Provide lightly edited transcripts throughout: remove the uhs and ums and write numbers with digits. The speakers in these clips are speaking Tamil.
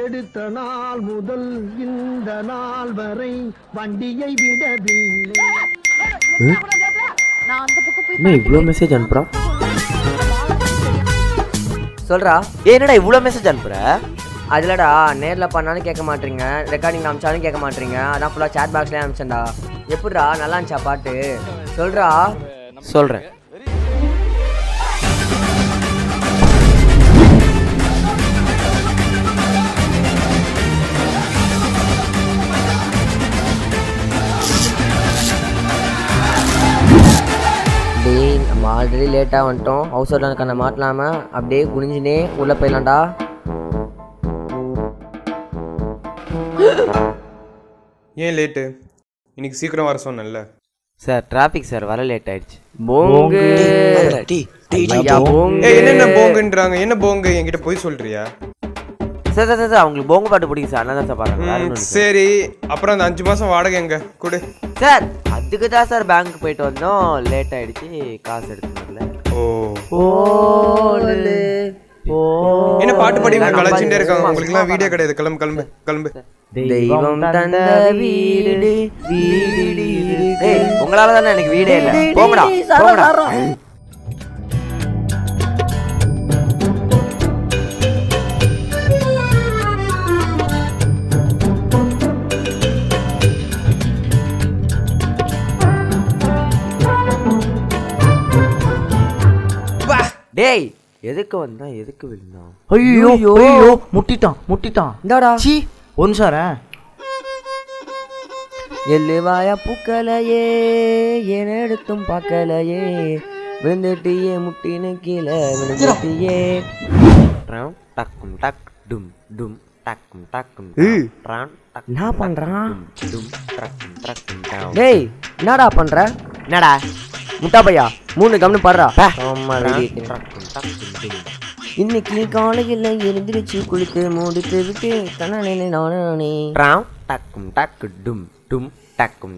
எடுத்த நாள் முதல் இந்த நாள் வரை வண்டியை விடவில்லை. இவ்வளோ மெசேஜ் அனுப்புறா சொல்றா. என்னடா இவ்வளோ மெசேஜ் அனுப்புற? அதுலடா நேரில் பண்ணாலும் கேட்க மாட்டீங்க, ரெக்கார்டிங் அனுப்பிச்சாலும் கேட்க மாட்டீங்க, அதான் ஃபுல்லாக சேட் பாக்ஸ்லேயே அனுப்பிச்சேன்டா. எப்படிடா நல்லா இருந்துச்சா பாட்டு? சொல்றா. சொல்கிறேன். டேய் நம்ம ஆல்ரெடி லேட்டாக வந்துட்டோம். ஹவுஸ் ஓட்டனுக்கான மாட்டலாமல் அப்படியே குனிஞ்சினே உள்ளே போயிடலாம்டா. ஏன் லேட்டு? இன்னைக்கு சீக்கிரம் வர சொன்னேன்ல சார். டிராஃபிக் சார், வர லேட் ஆயிடுச்சு. போங்கு என்னென்ன போங்குன்றாங்க? என்ன போங்கு? என்கிட்ட போய் சொல்றியா? சார் சார் சார் அவங்களுக்கு போங்க பாட்டு பிடிக்கும் சார், அதனால தான் சார் பாருங்க. சரி, அப்புறம் அந்த 5 மாசம் வாடகை எங்க கொடு? சார் அதுக்கு தான் சார் பேங்க் போயிட்டு வந்தோம், லேட் ஆயிடுச்சு, காசு எடுத்துக்கல. என்ன பாட்டு பாடி கலாச்சிட்டே இருக்காங்க? உங்களுக்கு எல்லாம் வீடியோ கிடையாது. கிளம்பு கிளம்பு கிளம்பு. தெய்வம் தந்த வீடு வீடு. உங்களால தானே எனக்கு வீடே இல்லை. போங்கடா போங்கடா. டேய் எதுக்கு வந்தா எதுக்கு விழுந்தான்? ஐயோ ஐயோ முட்டிட்டான். இந்தாடா சி ஒன் சார். எல்லுவாயா பூக்கலையே என எடுத்தும் பார்க்கலையே, விழுந்துட்டியே முட்டினு கீழே விழுந்துட்டியே. டக்கும் டக் டும் டும் டக்கும் டக்கும். என்ன பண்றான்? டும் டக்கும் டக்கும். டேய் என்னடா பண்ற? என்னடா முட்டா பையா 3 கம்னு பாடுறா. இன்னைக்கு காலையில் எழுந்திரிச்சு குளித்து மூடிட்டு விட்டு கண்ணானே நானே. டக்கும் டக்கு டும் டும் டக்கும்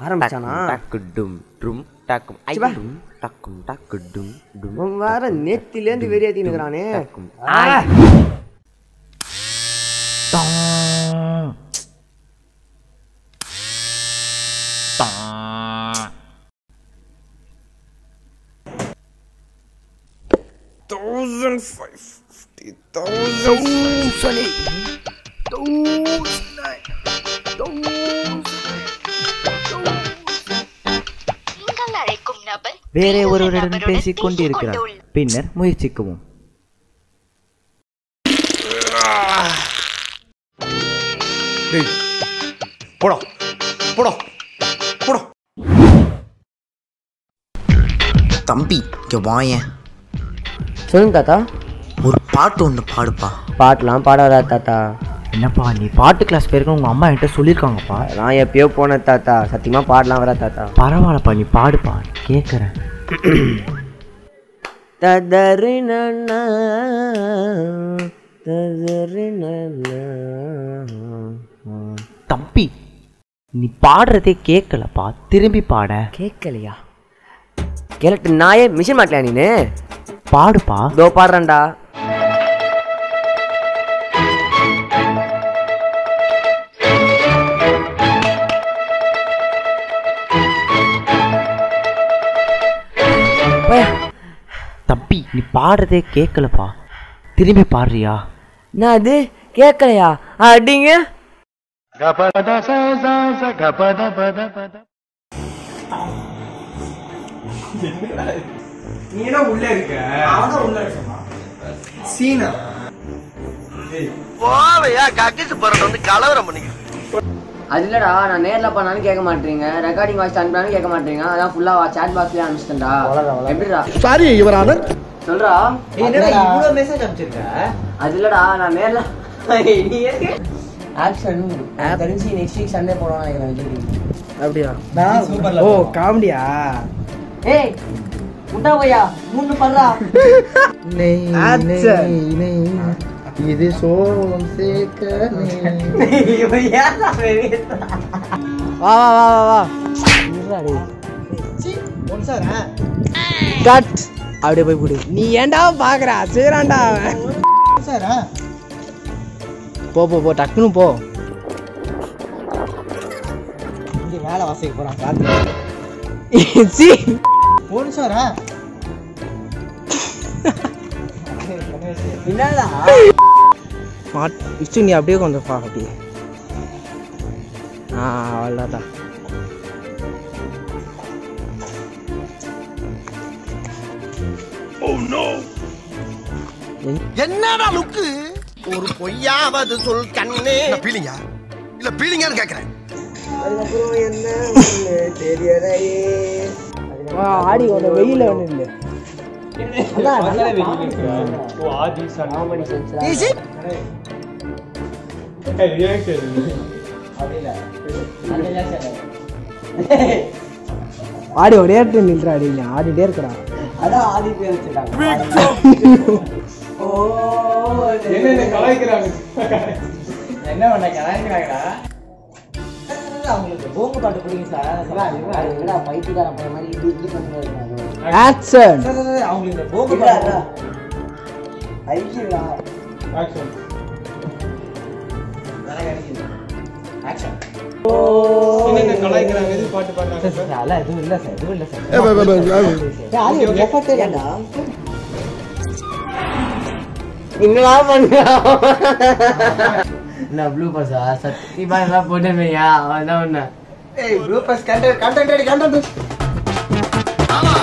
ஆரம்பிச்சானா? டக்கு டும் டும் டக்கும். ஐயும் டக்கும் டக்கு டும் டும். வேற நேத்திலேருந்து வெறியாத்தி நிற்கிறானே. வேறே ஒருவருடன் பேசிக் கொண்டிருக்கிறார். பின்னர் முயற்சிக்கவும். போடா போடா போடா. தம்பி இங்க வாயேன். சொல்லுங்க தாத்தா. ஒரு பாட்டு ஒன்று பாடுப்பா. பாட்டெலாம் பாடாதா தாத்தா. என்னப்பா நீ பாட்டு கிளாஸ் போயிருக்க உங்க அம்மா என்கிட்ட சொல்லியிருக்காங்கப்பா. நான் எப்பயோ போனேன் தாத்தா, சத்தியமா பாடலாம் வரா தாத்தா. பரவாயில்லப்பா நீ பாடுப்பா, கேட்குறேன். தம்பி நீ பாடுறதே கேட்கலப்பா, திரும்பி பாட. கேட்கலையா? கேளட்டு நாயே மிஷின் மாட்டலையா நீனு? பாடுப்பா. தோ பாடுறேன்டா. தம்பி நீ பாடுறதே கேட்கலப்பா, திரும்பி பாடுறியா? நான் அது கேட்கலையா? அடிங்க. நீ என்ன உள்ள இருக்க? அவன் உள்ள இருக்கமா? சீனா போவையா கக்கிச்சு போறது வந்து கலவரம் பண்ணிக்க. அது இல்லடா, நான் நேர்ல பண்ணாலும் கேட்க மாட்டீங்க, ரெக்கார்டிங் வாய்ஸ் அனுப்பினாலும் கேட்க மாட்டீங்க, அதான் ஃபுல்லா சேட் பாக்ஸ்லயே அனுப்பிச்சிட்டேன்டா. எப்படிடா? சாரி யுவர் சொல்றா. என்னடா இவ்வளவு மெசேஜ் அனுப்பிச்சிருக்க? அது இல்லடா, நான் நேர்ல ஆக்ஷன் தெரிஞ்சு நெக்ஸ்ட் வீக் சண்டே போடுவான்னு நினைக்கிறேன். அப்படியா? ஓ காமெடியா? ஏய் முட்டா பையா 3 பண்றா. இது சோம் சேக்கனே. வா வா வா வா வா. கட். அப்படியே போய் போடு. நீ ஏன்டா பாக்குற? சேரான்டா அவன். போ போ போ டக்குன்னு போ. இங்க வேலை வாசிக்க போறான் காத்து. சி ஒரு நிமிஷம்ரா. என்னடா இஷ்டு நீ அப்படியே கொஞ்சம் பா அப்படியே. அவ்வளோதான். என்னடா லுக்கு? ஒரு பொய்யாவது சொல் கண்ணே. பீலிங்கா இல்ல பீலிங்கான்னு கேக்குறேன். ஆடி ஒரு வெயில ஒண்ணு இல்ல. ஆடி ஒரே நில்றா அடி ஆடிட்டே இருக்கடா. அதான் ஆடி பேர் வச்சிட்டாங்க. என்ன கலாய்க்கிறாங்க? என்ன பண்ண கலாய்க்கிறாங்கடா? அவங்களுக்கு போங்க பாட்டு பிடிக்கும் சார். என்னடா பைத்தியக்காரன் பையன் மாதிரி இப்படி பண்ணுவாங்க. ஆக்ஷன். அவங்களுக்கு இந்த போங்க பாட்டு ஐயா ஆக்ஷன். ஆக்ஷன். என்ன கலாய்க்கிறாங்க? இது பாட்டு பாடுறாங்க சார். அல்ல எதுவும் இல்ல சார். எதுவும் இல்ல சார். அது எஃபர்ட் ஏண்டா? என்னடா பண்ண நான் ப்ளூ பஸ்ஸா சத்தியமா எல்லாம் போட்டேமையா அதான் ஒண்ணு. ஏய் blue bus content ready content. ஆமா